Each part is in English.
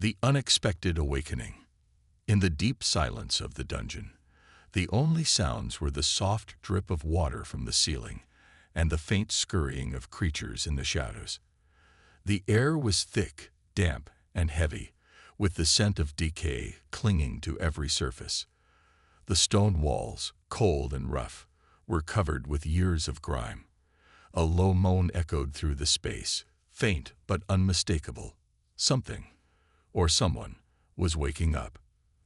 The unexpected awakening. In the deep silence of the dungeon, the only sounds were the soft drip of water from the ceiling and the faint scurrying of creatures in the shadows. The air was thick, damp, and heavy, with the scent of decay clinging to every surface. The stone walls, cold and rough, were covered with years of grime. A low moan echoed through the space, faint but unmistakable. Something, or someone, was waking up.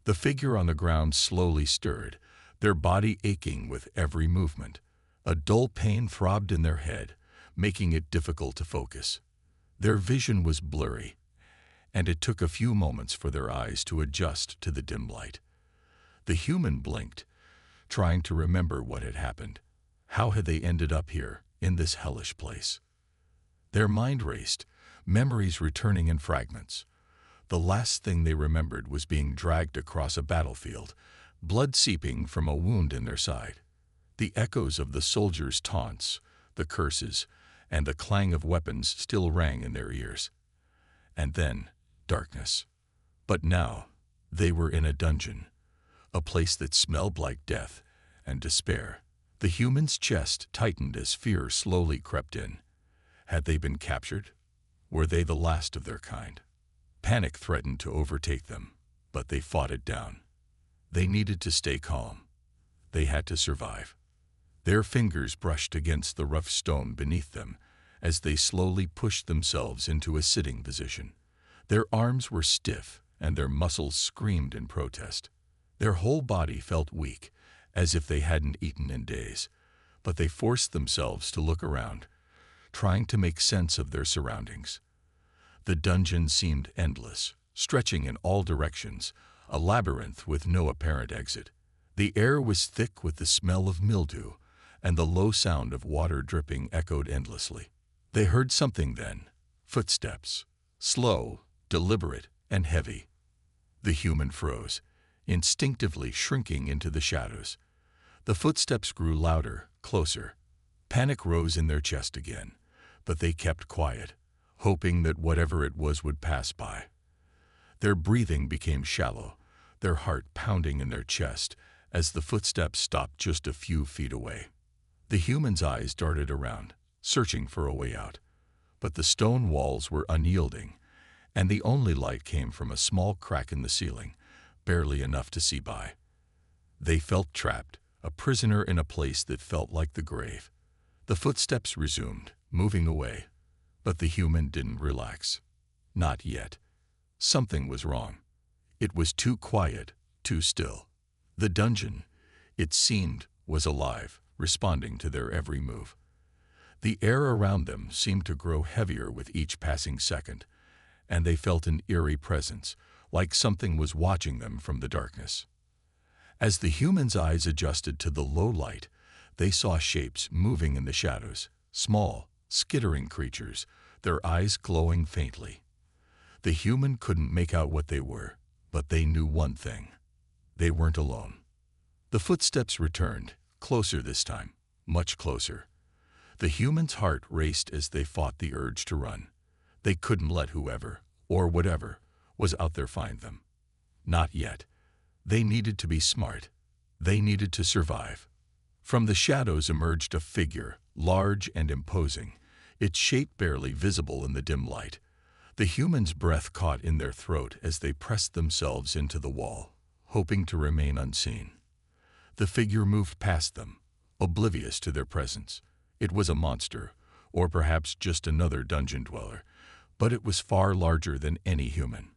The figure on the ground slowly stirred, their body aching with every movement. A dull pain throbbed in their head, making it difficult to focus. Their vision was blurry, and it took a few moments for their eyes to adjust to the dim light. The human blinked, trying to remember what had happened. How had they ended up here, in this hellish place? Their mind raced, memories returning in fragments. The last thing they remembered was being dragged across a battlefield, blood seeping from a wound in their side. The echoes of the soldiers' taunts, the curses, and the clang of weapons still rang in their ears. And then, darkness. But now, they were in a dungeon, a place that smelled like death and despair. The human's chest tightened as fear slowly crept in. Had they been captured? Were they the last of their kind? Panic threatened to overtake them, but they fought it down. They needed to stay calm. They had to survive. Their fingers brushed against the rough stone beneath them as they slowly pushed themselves into a sitting position. Their arms were stiff and their muscles screamed in protest. Their whole body felt weak, as if they hadn't eaten in days, but they forced themselves to look around, trying to make sense of their surroundings. The dungeon seemed endless, stretching in all directions, a labyrinth with no apparent exit. The air was thick with the smell of mildew, and the low sound of water dripping echoed endlessly. They heard something then, footsteps, slow, deliberate, and heavy. The human froze, instinctively shrinking into the shadows. The footsteps grew louder, closer. Panic rose in their chest again, but they kept quiet, hoping that whatever it was would pass by. Their breathing became shallow, their heart pounding in their chest as the footsteps stopped just a few feet away. The human's eyes darted around, searching for a way out. But the stone walls were unyielding, and the only light came from a small crack in the ceiling, barely enough to see by. They felt trapped, a prisoner in a place that felt like the grave. The footsteps resumed, moving away, but the human didn't relax. Not yet. Something was wrong. It was too quiet, too still. The dungeon, it seemed, was alive, responding to their every move. The air around them seemed to grow heavier with each passing second, and they felt an eerie presence, like something was watching them from the darkness. As the human's eyes adjusted to the low light, they saw shapes moving in the shadows, small, skittering creatures, their eyes glowing faintly. The human couldn't make out what they were, but they knew one thing. They weren't alone. The footsteps returned, closer this time, much closer. The human's heart raced as they fought the urge to run. They couldn't let whoever, or whatever, was out there find them. Not yet. They needed to be smart. They needed to survive. From the shadows emerged a figure, large and imposing, its shape barely visible in the dim light. The human's breath caught in their throat as they pressed themselves into the wall, hoping to remain unseen. The figure moved past them, oblivious to their presence. It was a monster, or perhaps just another dungeon dweller, but it was far larger than any human.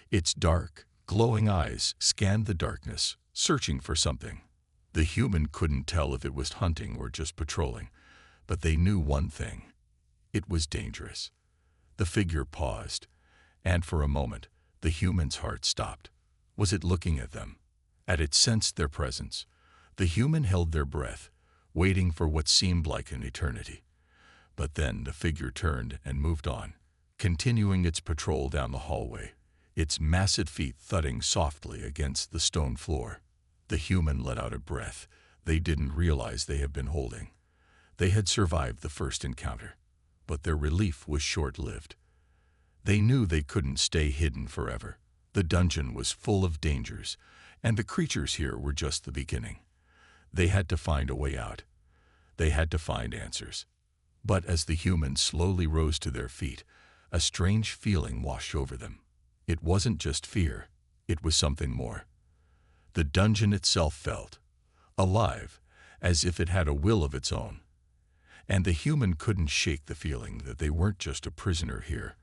Its dark, glowing eyes scanned the darkness, searching for something. The human couldn't tell if it was hunting or just patrolling, but they knew one thing. It was dangerous. The figure paused, and for a moment, the human's heart stopped. Was it looking at them? As it sensed their presence, the human held their breath, waiting for what seemed like an eternity. But then the figure turned and moved on, continuing its patrol down the hallway, its massive feet thudding softly against the stone floor. The human let out a breath they didn't realize they had been holding. They had survived the first encounter, but their relief was short-lived. They knew they couldn't stay hidden forever. The dungeon was full of dangers, and the creatures here were just the beginning. They had to find a way out. They had to find answers. But as the humans slowly rose to their feet, a strange feeling washed over them. It wasn't just fear, it was something more. The dungeon itself felt alive, as if it had a will of its own. And the human couldn't shake the feeling that they weren't just a prisoner here.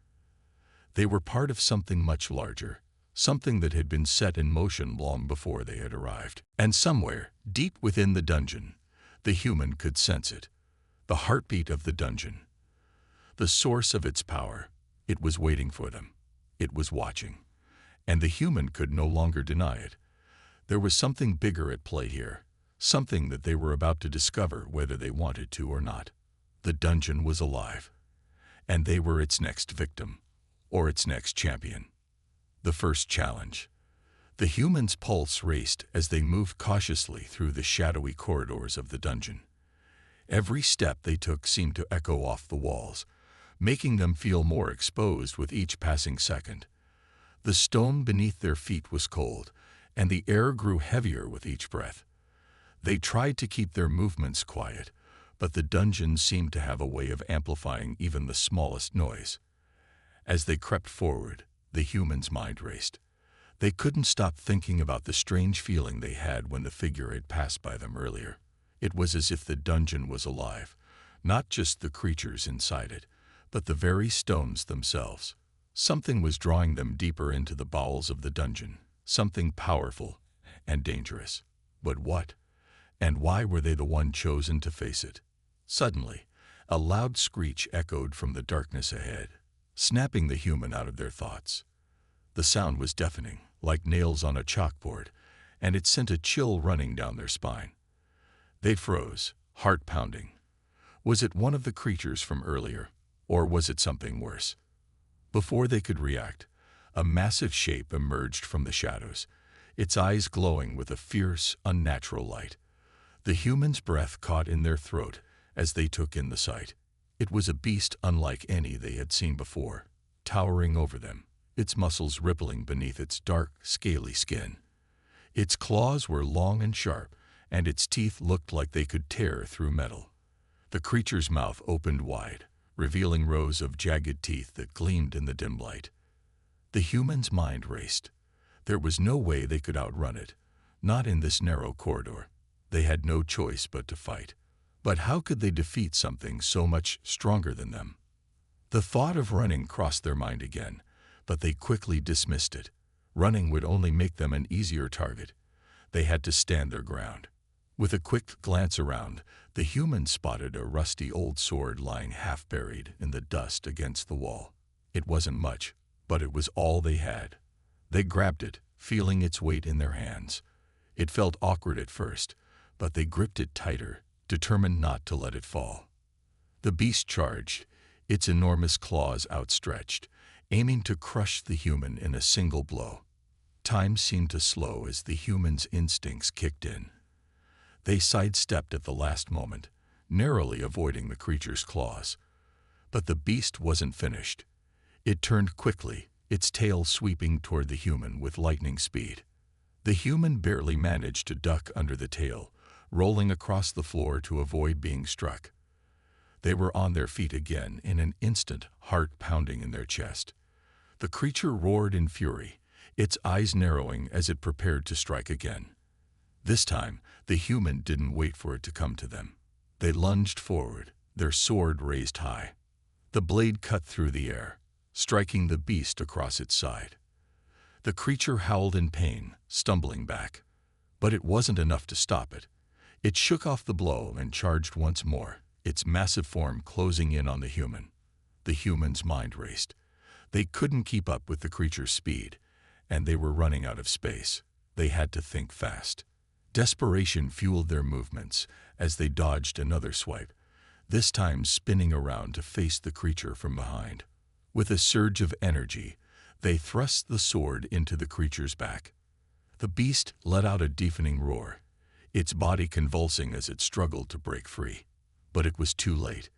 They were part of something much larger, something that had been set in motion long before they had arrived. And somewhere, deep within the dungeon, the human could sense it. The heartbeat of the dungeon. The source of its power. It was waiting for them. It was watching. And the human could no longer deny it. There was something bigger at play here. Something that they were about to discover whether they wanted to or not. The dungeon was alive. And they were its next victim. Or its next champion. The first challenge. The human's pulse raced as they moved cautiously through the shadowy corridors of the dungeon. Every step they took seemed to echo off the walls, making them feel more exposed with each passing second. The stone beneath their feet was cold, and the air grew heavier with each breath. They tried to keep their movements quiet, but the dungeon seemed to have a way of amplifying even the smallest noise. As they crept forward, the human's mind raced. They couldn't stop thinking about the strange feeling they had when the figure had passed by them earlier. It was as if the dungeon was alive, not just the creatures inside it, but the very stones themselves. Something was drawing them deeper into the bowels of the dungeon, something powerful and dangerous. But what? And why were they the one chosen to face it? Suddenly, a loud screech echoed from the darkness ahead, snapping the human out of their thoughts. The sound was deafening, like nails on a chalkboard, and it sent a chill running down their spine. They froze, heart pounding. Was it one of the creatures from earlier, or was it something worse? Before they could react, a massive shape emerged from the shadows, its eyes glowing with a fierce, unnatural light. The human's breath caught in their throat as they took in the sight. It was a beast unlike any they had seen before, towering over them, its muscles rippling beneath its dark, scaly skin. Its claws were long and sharp, and its teeth looked like they could tear through metal. The creature's mouth opened wide, revealing rows of jagged teeth that gleamed in the dim light. The human's mind raced. There was no way they could outrun it, not in this narrow corridor. They had no choice but to fight. But how could they defeat something so much stronger than them? The thought of running crossed their mind again, but they quickly dismissed it. Running would only make them an easier target. They had to stand their ground. With a quick glance around, the human spotted a rusty old sword lying half-buried in the dust against the wall. It wasn't much, but it was all they had. They grabbed it, feeling its weight in their hands. It felt awkward at first, but they gripped it tighter, determined not to let it fall. The beast charged, its enormous claws outstretched, aiming to crush the human in a single blow. Time seemed to slow as the human's instincts kicked in. They sidestepped at the last moment, narrowly avoiding the creature's claws. But the beast wasn't finished. It turned quickly, its tail sweeping toward the human with lightning speed. The human barely managed to duck under the tail, rolling across the floor to avoid being struck. They were on their feet again in an instant, heart pounding in their chest. The creature roared in fury, its eyes narrowing as it prepared to strike again. This time, the human didn't wait for it to come to them. They lunged forward, their sword raised high. The blade cut through the air, striking the beast across its side. The creature howled in pain, stumbling back. But it wasn't enough to stop it. It shook off the blow and charged once more, its massive form closing in on the human. The human's mind raced. They couldn't keep up with the creature's speed, and they were running out of space. They had to think fast. Desperation fueled their movements as they dodged another swipe, this time spinning around to face the creature from behind. With a surge of energy, they thrust the sword into the creature's back. The beast let out a deafening roar, its body convulsing as it struggled to break free. But it was too late.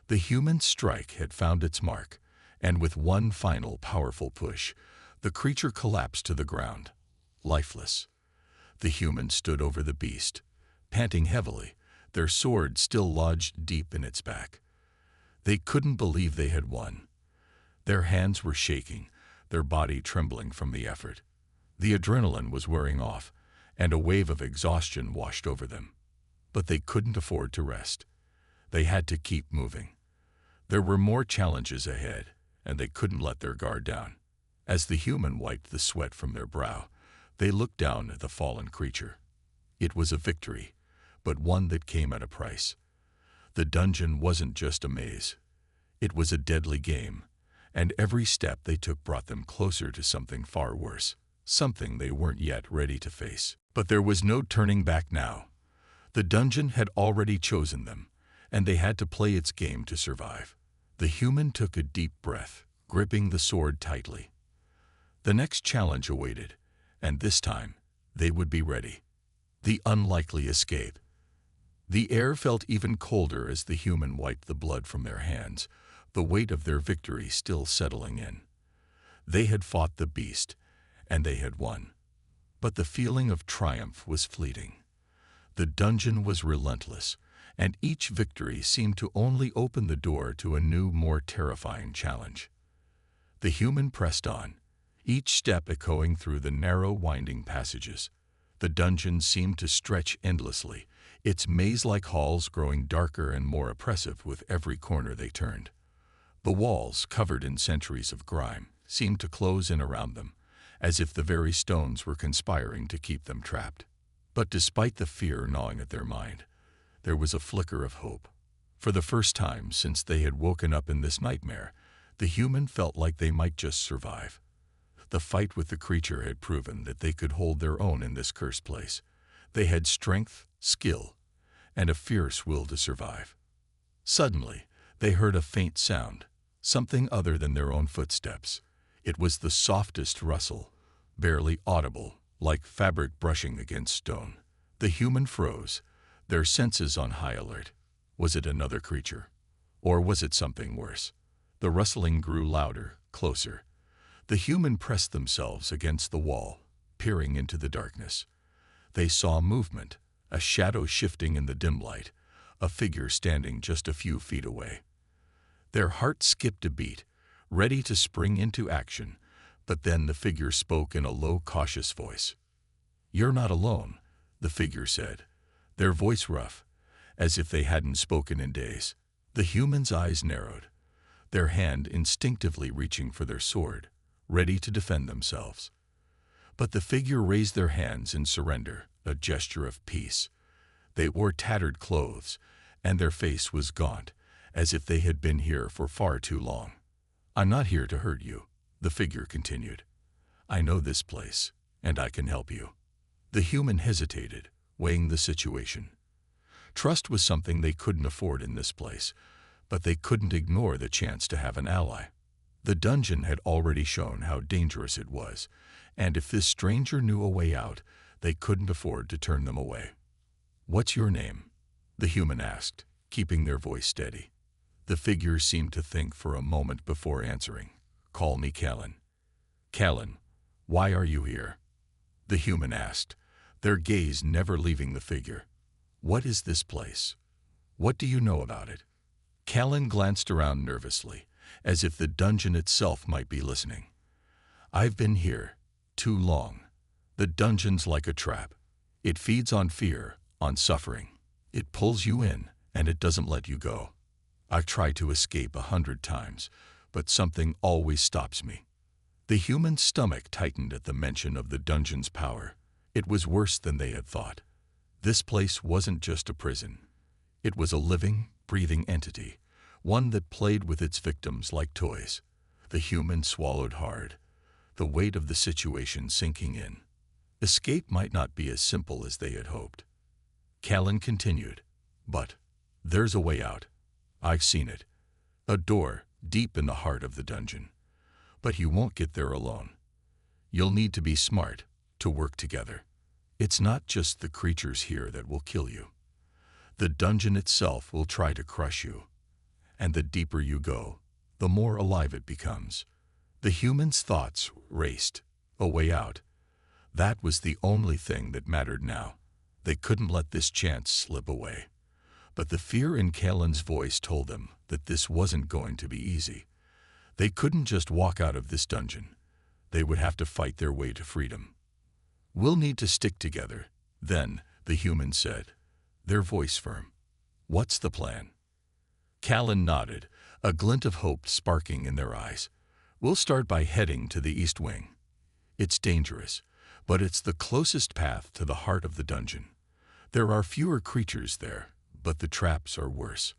The human strike had found its mark, and with one final powerful push, the creature collapsed to the ground, lifeless. The humans stood over the beast, panting heavily, their swords still lodged deep in its back. They couldn't believe they had won. Their hands were shaking, their body trembling from the effort. The adrenaline was wearing off, and a wave of exhaustion washed over them. But they couldn't afford to rest. They had to keep moving. There were more challenges ahead, and they couldn't let their guard down. As the human wiped the sweat from their brow, they looked down at the fallen creature. It was a victory, but one that came at a price. The dungeon wasn't just a maze. It was a deadly game, and every step they took brought them closer to something far worse, something they weren't yet ready to face. But there was no turning back now. The dungeon had already chosen them, and they had to play its game to survive. The human took a deep breath, gripping the sword tightly. The next challenge awaited, and this time, they would be ready. The unlikely escape. The air felt even colder as the human wiped the blood from their hands, the weight of their victory still settling in. They had fought the beast, and they had won. But the feeling of triumph was fleeting. The dungeon was relentless, and each victory seemed to only open the door to a new, more terrifying challenge. The human pressed on, each step echoing through the narrow, winding passages. The dungeon seemed to stretch endlessly, its maze-like halls growing darker and more oppressive with every corner they turned. The walls, covered in centuries of grime, seemed to close in around them, as if the very stones were conspiring to keep them trapped. But despite the fear gnawing at their mind, there was a flicker of hope. For the first time since they had woken up in this nightmare, the human felt like they might just survive. The fight with the creature had proven that they could hold their own in this cursed place. They had strength, skill, and a fierce will to survive. Suddenly, they heard a faint sound, something other than their own footsteps. It was the softest rustle, barely audible, like fabric brushing against stone. The human froze, their senses on high alert. Was it another creature? Or was it something worse? The rustling grew louder, closer. The human pressed themselves against the wall, peering into the darkness. They saw movement, a shadow shifting in the dim light, a figure standing just a few feet away. Their hearts skipped a beat, ready to spring into action, but then the figure spoke in a low, cautious voice. "You're not alone," the figure said, their voice rough, as if they hadn't spoken in days. The human's eyes narrowed, their hand instinctively reaching for their sword, ready to defend themselves. But the figure raised their hands in surrender, a gesture of peace. They wore tattered clothes, and their face was gaunt, as if they had been here for far too long. "I'm not here to hurt you," the figure continued. "I know this place, and I can help you." The human hesitated, weighing the situation. Trust was something they couldn't afford in this place, but they couldn't ignore the chance to have an ally. The dungeon had already shown how dangerous it was, and if this stranger knew a way out, they couldn't afford to turn them away. "What's your name?" the human asked, keeping their voice steady. The figure seemed to think for a moment before answering. "Call me Callan." "Callan, why are you here?" the human asked, their gaze never leaving the figure. "What is this place? What do you know about it?" Callan glanced around nervously, as if the dungeon itself might be listening. "I've been here too long. The dungeon's like a trap. It feeds on fear, on suffering. It pulls you in, and it doesn't let you go. I've tried to escape 100 times, but something always stops me." The human's stomach tightened at the mention of the dungeon's power. It was worse than they had thought. This place wasn't just a prison. It was a living, breathing entity, one that played with its victims like toys. The human swallowed hard, the weight of the situation sinking in. Escape might not be as simple as they had hoped. Callan continued, "But there's a way out. I've seen it. A door deep in the heart of the dungeon. But you won't get there alone. You'll need to be smart, to work together. It's not just the creatures here that will kill you. The dungeon itself will try to crush you. And the deeper you go, the more alive it becomes. The human's thoughts raced. A way out. That was the only thing that mattered now. They couldn't let this chance slip away. But the fear in Kalen's voice told them that this wasn't going to be easy. They couldn't just walk out of this dungeon. They would have to fight their way to freedom. "We'll need to stick together," then, the human said, their voice firm. "What's the plan?" Kalen nodded, a glint of hope sparking in their eyes. "We'll start by heading to the east wing. It's dangerous, but it's the closest path to the heart of the dungeon. There are fewer creatures there, but the traps are worse.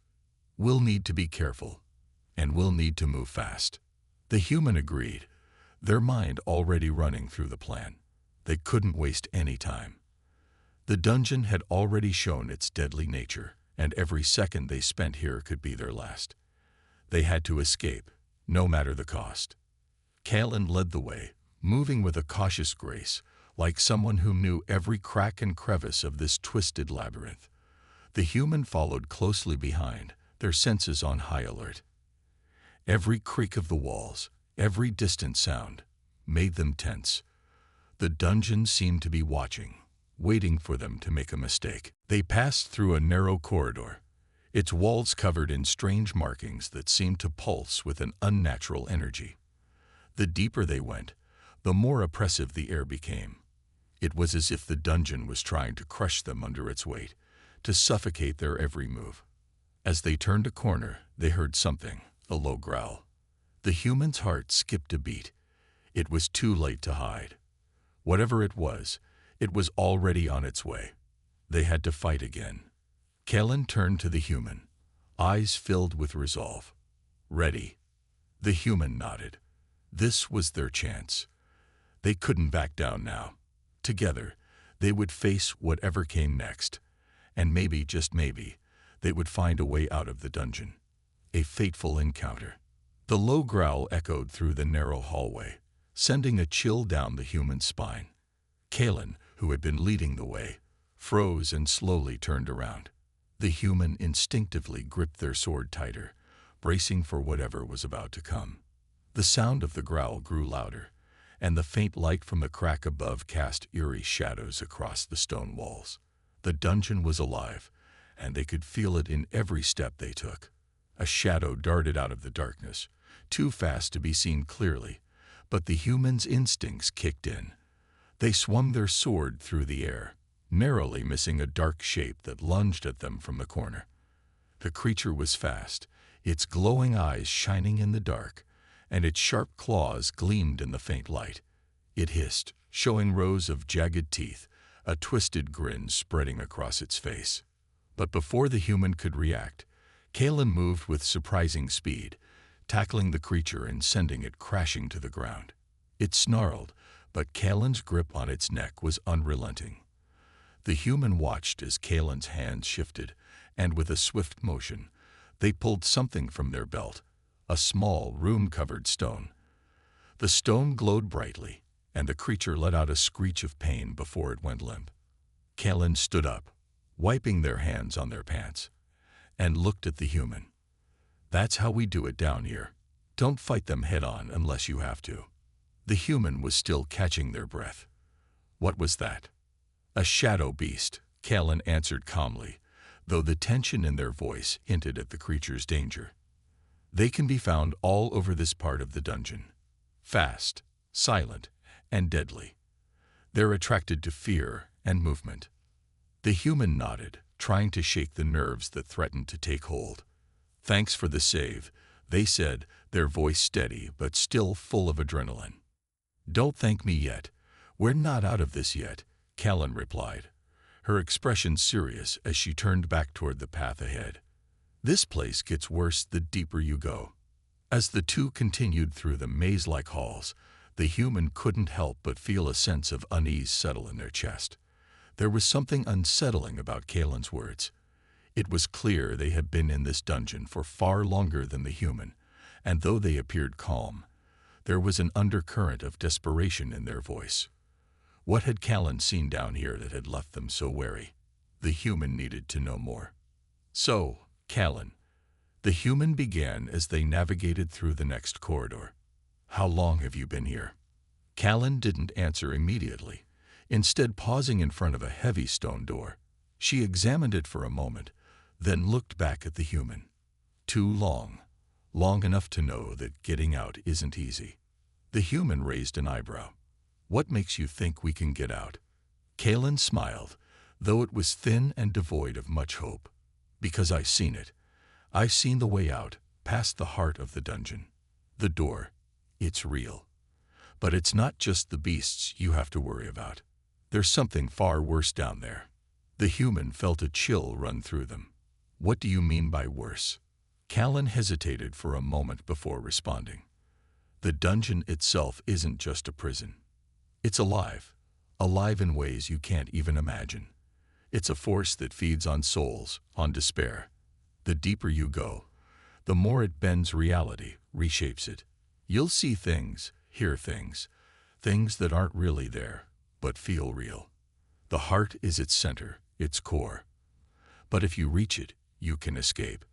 We'll need to be careful, and we'll need to move fast." The human agreed, their mind already running through the plan. They couldn't waste any time. The dungeon had already shown its deadly nature, and every second they spent here could be their last. They had to escape, no matter the cost. Kalen led the way, moving with a cautious grace, like someone who knew every crack and crevice of this twisted labyrinth. The human followed closely behind, their senses on high alert. Every creak of the walls, every distant sound, made them tense. The dungeon seemed to be watching, waiting for them to make a mistake. They passed through a narrow corridor, its walls covered in strange markings that seemed to pulse with an unnatural energy. The deeper they went, the more oppressive the air became. It was as if the dungeon was trying to crush them under its weight, to suffocate their every move. As they turned a corner, they heard something, a low growl. The human's heart skipped a beat. It was too late to hide. Whatever it was already on its way. They had to fight again. Kalen turned to the human, eyes filled with resolve. "Ready?" The human nodded. This was their chance. They couldn't back down now. Together, they would face whatever came next. And maybe, just maybe, they would find a way out of the dungeon. A fateful encounter. The low growl echoed through the narrow hallway, sending a chill down the human's spine. Kalen, who had been leading the way, froze and slowly turned around. The human instinctively gripped their sword tighter, bracing for whatever was about to come. The sound of the growl grew louder, and the faint light from the crack above cast eerie shadows across the stone walls. The dungeon was alive, and they could feel it in every step they took. A shadow darted out of the darkness, too fast to be seen clearly, but the human's instincts kicked in. They swung their sword through the air, narrowly missing a dark shape that lunged at them from the corner. The creature was fast, its glowing eyes shining in the dark, and its sharp claws gleamed in the faint light. It hissed, showing rows of jagged teeth, a twisted grin spreading across its face. But before the human could react, Kalen moved with surprising speed, tackling the creature and sending it crashing to the ground. It snarled, but Kalen's grip on its neck was unrelenting. The human watched as Kalen's hands shifted, and with a swift motion, they pulled something from their belt, a small, room-covered stone. The stone glowed brightly, and the creature let out a screech of pain before it went limp. Kalen stood up, wiping their hands on their pants, and looked at the human. "That's how we do it down here. Don't fight them head-on unless you have to." The human was still catching their breath. "What was that?" "A shadow beast," Kalen answered calmly, though the tension in their voice hinted at the creature's danger. "They can be found all over this part of the dungeon. Fast, silent, and deadly. They're attracted to fear and movement." The human nodded, trying to shake the nerves that threatened to take hold. "Thanks for the save," they said, their voice steady but still full of adrenaline. "Don't thank me yet. We're not out of this yet," Kalen replied, her expression serious as she turned back toward the path ahead. "This place gets worse the deeper you go." As the two continued through the maze-like halls, the human couldn't help but feel a sense of unease settle in their chest. There was something unsettling about Kalen's words. It was clear they had been in this dungeon for far longer than the human, and though they appeared calm, there was an undercurrent of desperation in their voice. What had Kalen seen down here that had left them so wary? The human needed to know more. "So, Kalen, The human began as they navigated through the next corridor. "How long have you been here?" Callan didn't answer immediately, instead pausing in front of a heavy stone door. She examined it for a moment, then looked back at the human. "Too long. Long enough to know that getting out isn't easy." The human raised an eyebrow. "What makes you think we can get out?" Callan smiled, though it was thin and devoid of much hope. "Because I've seen it. I've seen the way out, past the heart of the dungeon. The door. It's real. But it's not just the beasts you have to worry about. There's something far worse down there." The human felt a chill run through them. "What do you mean by worse?" Callan hesitated for a moment before responding. "The dungeon itself isn't just a prison. It's alive. Alive in ways you can't even imagine. It's a force that feeds on souls, on despair. The deeper you go, the more it bends reality, reshapes it. You'll see things, hear things, things that aren't really there, but feel real. The heart is its center, its core. But if you reach it, you can escape."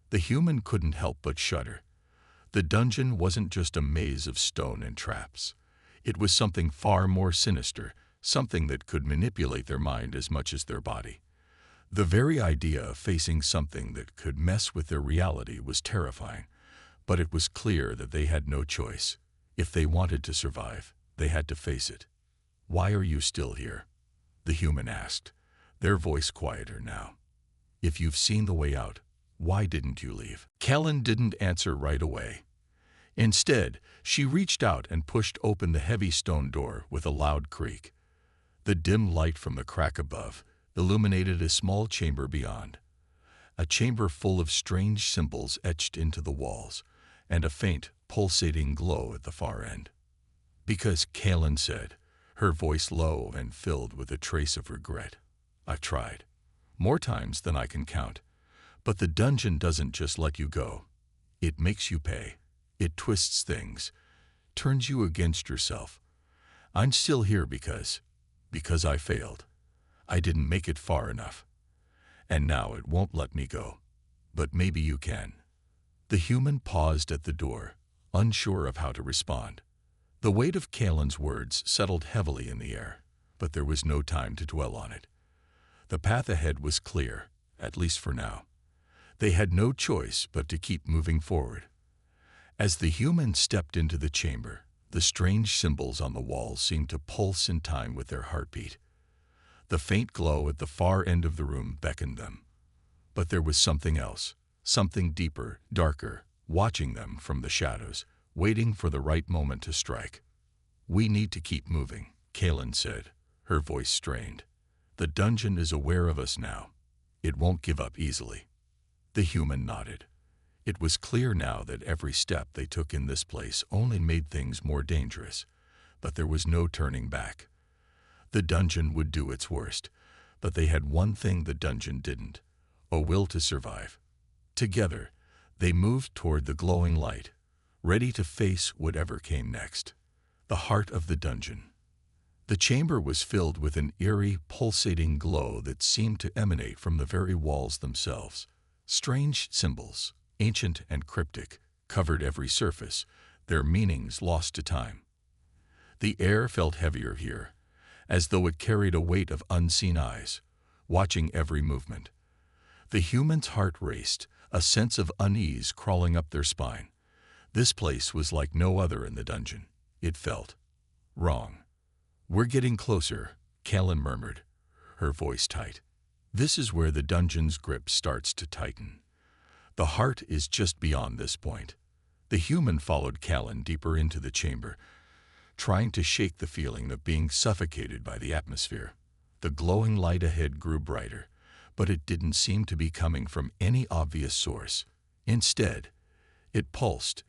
The human couldn't help but shudder. The dungeon wasn't just a maze of stone and traps. It was something far more sinister, something that could manipulate their mind as much as their body. The very idea of facing something that could mess with their reality was terrifying, but it was clear that they had no choice. If they wanted to survive, they had to face it. "Why are you still here?" the human asked, their voice quieter now. "If you've seen the way out, why didn't you leave?" Callan didn't answer right away. Instead, she reached out and pushed open the heavy stone door with a loud creak. The dim light from the crack above illuminated a small chamber beyond, a chamber full of strange symbols etched into the walls, and a faint, pulsating glow at the far end. "Because," Callan said, her voice low and filled with a trace of regret, "I've tried. More times than I can count. But the dungeon doesn't just let you go. It makes you pay. It twists things, turns you against yourself. I'm still here because I failed. I didn't make it far enough. And now it won't let me go. But maybe you can." The human paused at the door, unsure of how to respond. The weight of Callan's words settled heavily in the air, but there was no time to dwell on it. The path ahead was clear, at least for now. They had no choice but to keep moving forward. As the human stepped into the chamber, the strange symbols on the walls seemed to pulse in time with their heartbeat. The faint glow at the far end of the room beckoned them. But there was something else, something deeper, darker, watching them from the shadows, waiting for the right moment to strike. "We need to keep moving," Callan said, her voice strained. "The dungeon is aware of us now. It won't give up easily." The human nodded. It was clear now that every step they took in this place only made things more dangerous, but there was no turning back. The dungeon would do its worst, but they had one thing the dungeon didn't: a will to survive. Together, they moved toward the glowing light, ready to face whatever came next. The heart of the dungeon. The chamber was filled with an eerie, pulsating glow that seemed to emanate from the very walls themselves. Strange symbols, ancient and cryptic, covered every surface, their meanings lost to time. The air felt heavier here, as though it carried a weight of unseen eyes, watching every movement. The human's heart raced, a sense of unease crawling up their spine. This place was like no other in the dungeon. It felt wrong. "We're getting closer," Callan murmured, her voice tight. "This is where the dungeon's grip starts to tighten. The heart is just beyond this point." The human followed Callan deeper into the chamber, trying to shake the feeling of being suffocated by the atmosphere. The glowing light ahead grew brighter, but it didn't seem to be coming from any obvious source. Instead, it pulsed,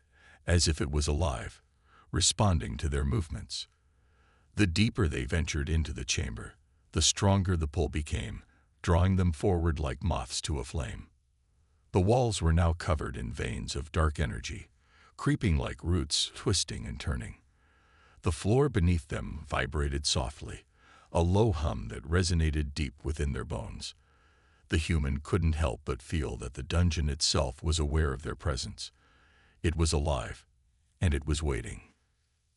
as if it was alive, responding to their movements. The deeper they ventured into the chamber, the stronger the pull became, drawing them forward like moths to a flame. The walls were now covered in veins of dark energy, creeping like roots, twisting and turning. The floor beneath them vibrated softly, a low hum that resonated deep within their bones. The human couldn't help but feel that the dungeon itself was aware of their presence. It was alive, and it was waiting.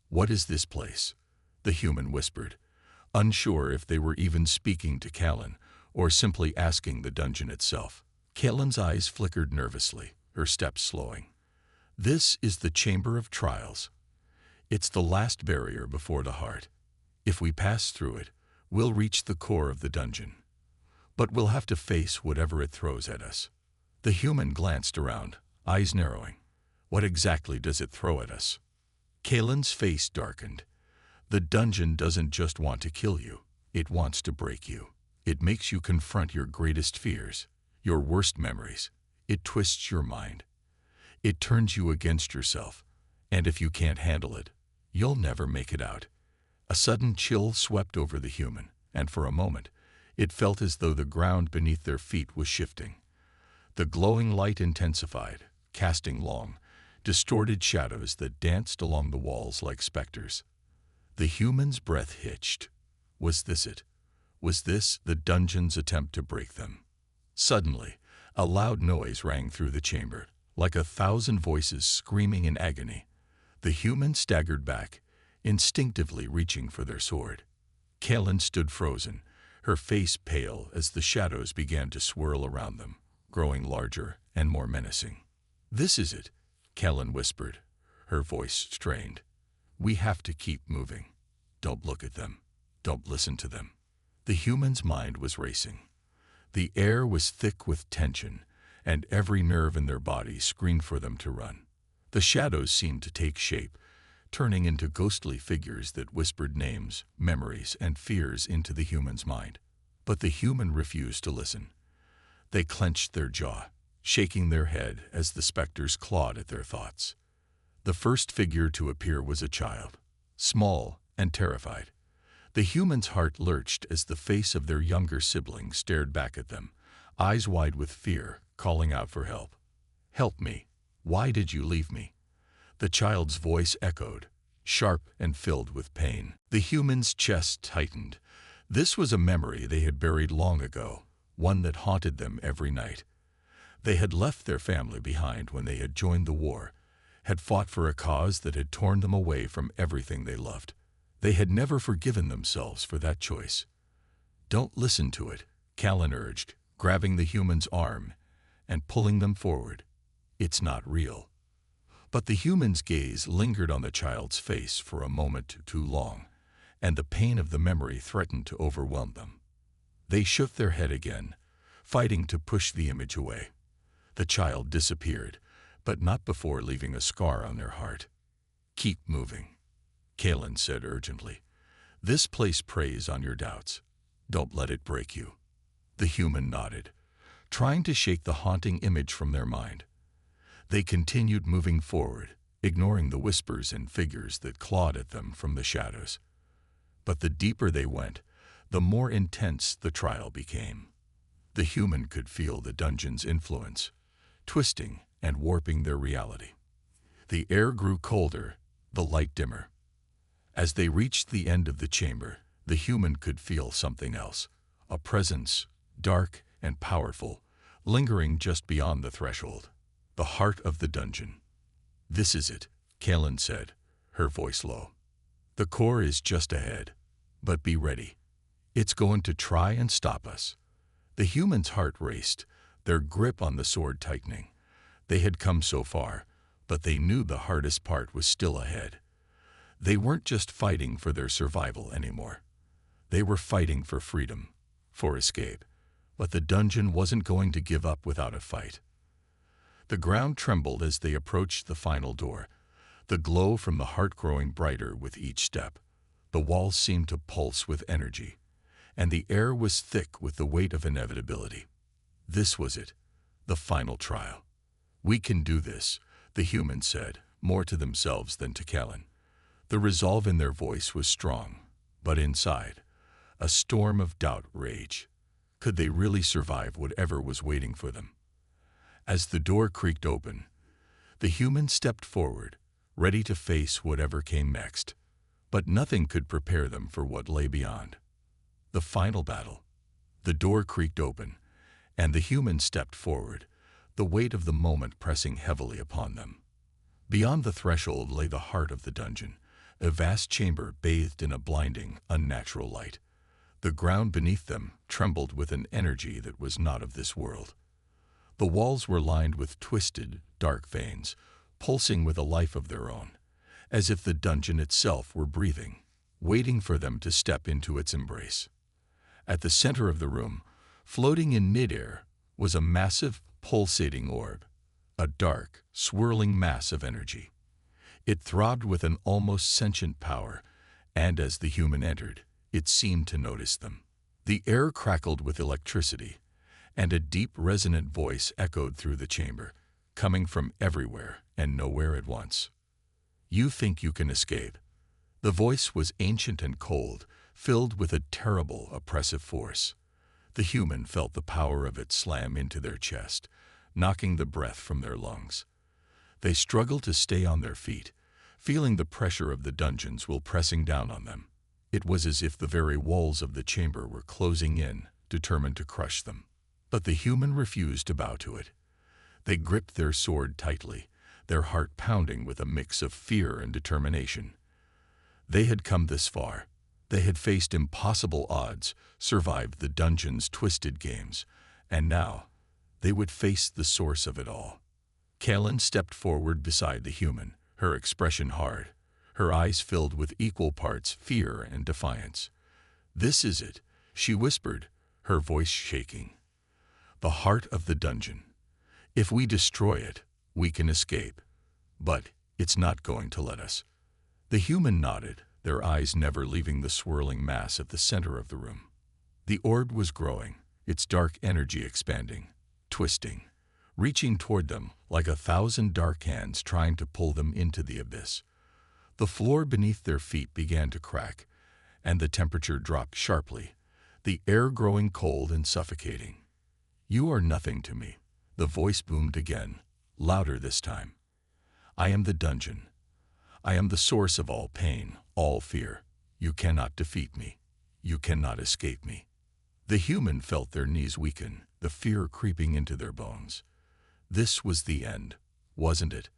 "What is this place?" the human whispered, unsure if they were even speaking to Callan or simply asking the dungeon itself. Callan's eyes flickered nervously, her steps slowing. "This is the Chamber of Trials. It's the last barrier before the heart. If we pass through it, we'll reach the core of the dungeon. But we'll have to face whatever it throws at us." The human glanced around, eyes narrowing. "What exactly does it throw at us?" Callan's face darkened. "The dungeon doesn't just want to kill you. It wants to break you. It makes you confront your greatest fears, your worst memories. It twists your mind. It turns you against yourself. And if you can't handle it, you'll never make it out." A sudden chill swept over the human, and for a moment, it felt as though the ground beneath their feet was shifting. The glowing light intensified, casting long, distorted shadows that danced along the walls like specters. The human's breath hitched. Was this it? Was this the dungeon's attempt to break them? Suddenly, a loud noise rang through the chamber, like 1,000 voices screaming in agony. The human staggered back, instinctively reaching for their sword. Callan stood frozen, her face pale as the shadows began to swirl around them, growing larger and more menacing. "This is it," Callan whispered, her voice strained. "We have to keep moving. Don't look at them. Don't listen to them." The human's mind was racing. The air was thick with tension, and every nerve in their body screamed for them to run. The shadows seemed to take shape, turning into ghostly figures that whispered names, memories, and fears into the human's mind. But the human refused to listen. They clenched their jaw, shaking their head as the specters clawed at their thoughts. The first figure to appear was a child, small and terrified. The human's heart lurched as the face of their younger sibling stared back at them, eyes wide with fear, calling out for help. "Help me. Why did you leave me?" The child's voice echoed, sharp and filled with pain. The human's chest tightened. This was a memory they had buried long ago, one that haunted them every night. They had left their family behind when they had joined the war, had fought for a cause that had torn them away from everything they loved. They had never forgiven themselves for that choice. "Don't listen to it," Callan urged, grabbing the human's arm and pulling them forward. "It's not real." But the human's gaze lingered on the child's face for a moment too long, and the pain of the memory threatened to overwhelm them. They shook their head again, fighting to push the image away. The child disappeared, but not before leaving a scar on their heart. "Keep moving," Callan said urgently. "This place preys on your doubts. Don't let it break you." The human nodded, trying to shake the haunting image from their mind. They continued moving forward, ignoring the whispers and figures that clawed at them from the shadows. But the deeper they went, the more intense the trial became. The human could feel the dungeon's influence, twisting and warping their reality. The air grew colder, the light dimmer. As they reached the end of the chamber, the human could feel something else, a presence, dark and powerful, lingering just beyond the threshold. The heart of the dungeon. "This is it," Callan said, her voice low. "The core is just ahead, but be ready. It's going to try and stop us." The human's heart raced, their grip on the sword tightening. They had come so far, but they knew the hardest part was still ahead. They weren't just fighting for their survival anymore. They were fighting for freedom, for escape. But the dungeon wasn't going to give up without a fight. The ground trembled as they approached the final door, the glow from the heart growing brighter with each step. The walls seemed to pulse with energy, and the air was thick with the weight of inevitability. This was it, the final trial. "We can do this," the humans said, more to themselves than to Callan. The resolve in their voice was strong, but inside, a storm of doubt raged. Could they really survive whatever was waiting for them? As the door creaked open, the humans stepped forward, ready to face whatever came next. But nothing could prepare them for what lay beyond. The final battle. The door creaked open, and the human stepped forward, the weight of the moment pressing heavily upon them. Beyond the threshold lay the heart of the dungeon, a vast chamber bathed in a blinding, unnatural light. The ground beneath them trembled with an energy that was not of this world. The walls were lined with twisted, dark veins, pulsing with a life of their own, as if the dungeon itself were breathing, waiting for them to step into its embrace. At the center of the room, floating in midair, was a massive, pulsating orb, a dark, swirling mass of energy. It throbbed with an almost sentient power, and as the human entered, it seemed to notice them. The air crackled with electricity, and a deep, resonant voice echoed through the chamber, coming from everywhere and nowhere at once. "You think you can escape?" The voice was ancient and cold, filled with a terrible, oppressive force. The human felt the power of it slam into their chest, knocking the breath from their lungs. They struggled to stay on their feet, feeling the pressure of the dungeon's will pressing down on them. It was as if the very walls of the chamber were closing in, determined to crush them. But the human refused to bow to it. They gripped their sword tightly, their heart pounding with a mix of fear and determination. They had come this far. They had faced impossible odds, survived the dungeon's twisted games, and now they would face the source of it all. Kaelin stepped forward beside the human, her expression hard, her eyes filled with equal parts fear and defiance. "This is it," she whispered, her voice shaking. "The heart of the dungeon. If we destroy it, we can escape. But it's not going to let us." The human nodded, their eyes never leaving the swirling mass at the center of the room. The orb was growing, its dark energy expanding, twisting, reaching toward them like 1,000 dark hands trying to pull them into the abyss. The floor beneath their feet began to crack, and the temperature dropped sharply, the air growing cold and suffocating. "You are nothing to me," the voice boomed again, louder this time. "I am the dungeon. I am the source of all pain, all fear. You cannot defeat me. You cannot escape me." The human felt their knees weaken, the fear creeping into their bones. This was the end, wasn't it?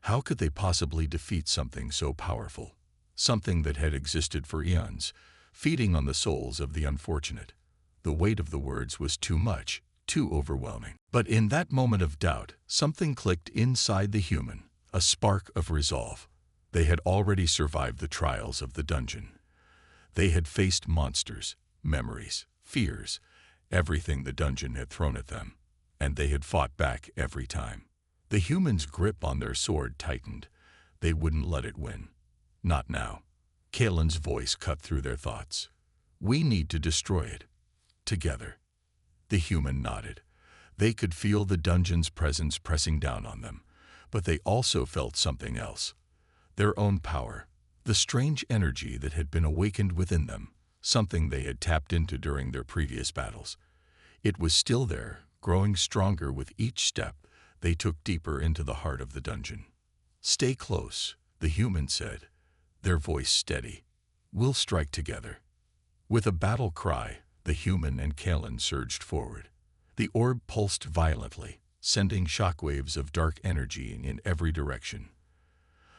How could they possibly defeat something so powerful? Something that had existed for eons, feeding on the souls of the unfortunate. The weight of the words was too much, too overwhelming. But in that moment of doubt, something clicked inside the human, a spark of resolve. They had already survived the trials of the dungeon. They had faced monsters, memories, fears, everything the dungeon had thrown at them, and they had fought back every time. The human's grip on their sword tightened. They wouldn't let it win. Not now. Kaelin's voice cut through their thoughts. "We need to destroy it. Together." The human nodded. They could feel the dungeon's presence pressing down on them, but they also felt something else. Their own power, the strange energy that had been awakened within them, something they had tapped into during their previous battles. It was still there, growing stronger with each step they took deeper into the heart of the dungeon. "Stay close," the human said, their voice steady. "We'll strike together." With a battle cry, the human and Kaelin surged forward. The orb pulsed violently, sending shockwaves of dark energy in every direction.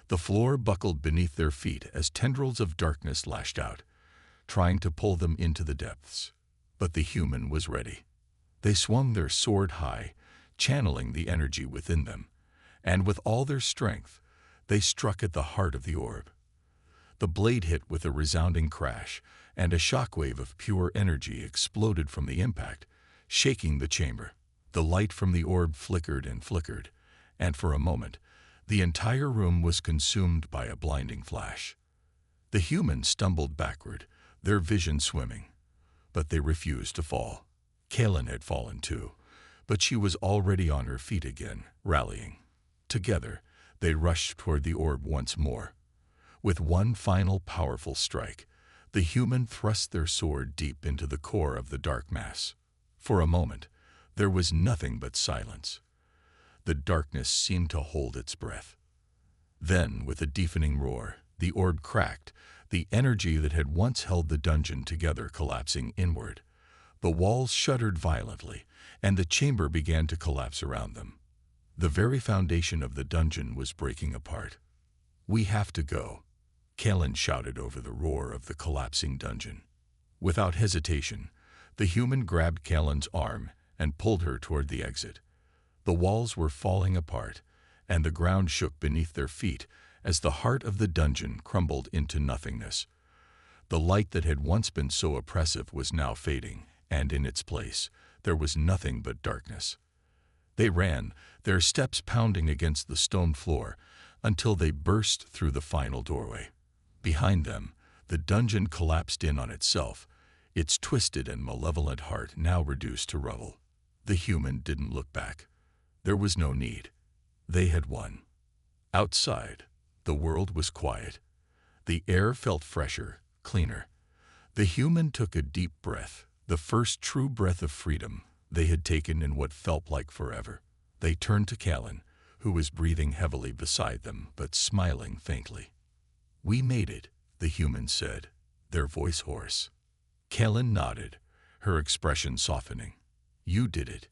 The floor buckled beneath their feet as tendrils of darkness lashed out, trying to pull them into the depths. But the human was ready. They swung their sword high, channeling the energy within them, and with all their strength, they struck at the heart of the orb. The blade hit with a resounding crash, and a shockwave of pure energy exploded from the impact, shaking the chamber. The light from the orb flickered and flickered, and for a moment, the entire room was consumed by a blinding flash. The humans stumbled backward, their vision swimming, but they refused to fall. Kaelin had fallen too, but she was already on her feet again, rallying. Together, they rushed toward the orb once more. With one final powerful strike, the human thrust their sword deep into the core of the dark mass. For a moment, there was nothing but silence. The darkness seemed to hold its breath. Then, with a deafening roar, the orb cracked, the energy that had once held the dungeon together collapsing inward. The walls shuddered violently, and the chamber began to collapse around them. The very foundation of the dungeon was breaking apart. "We have to go," Kellen shouted over the roar of the collapsing dungeon. Without hesitation, the human grabbed Kellen's arm and pulled her toward the exit. The walls were falling apart, and the ground shook beneath their feet as the heart of the dungeon crumbled into nothingness. The light that had once been so oppressive was now fading, and in its place, there was nothing but darkness. They ran, their steps pounding against the stone floor, until they burst through the final doorway. Behind them, the dungeon collapsed in on itself, its twisted and malevolent heart now reduced to rubble. The human didn't look back. There was no need. They had won. Outside, the world was quiet. The air felt fresher, cleaner. The human took a deep breath, the first true breath of freedom they had taken in what felt like forever. They turned to Kellen, who was breathing heavily beside them but smiling faintly. "We made it," the human said, their voice hoarse. Kellen nodded, her expression softening. "You did it.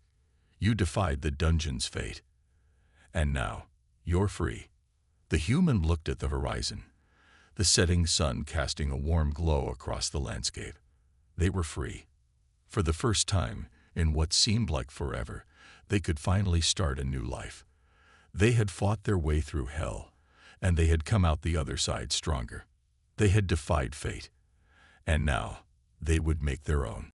You defied the dungeon's fate. And now, you're free." The human looked at the horizon, the setting sun casting a warm glow across the landscape. They were free. For the first time, in what seemed like forever, they could finally start a new life. They had fought their way through hell, and they had come out the other side stronger. They had defied fate, and now they would make their own.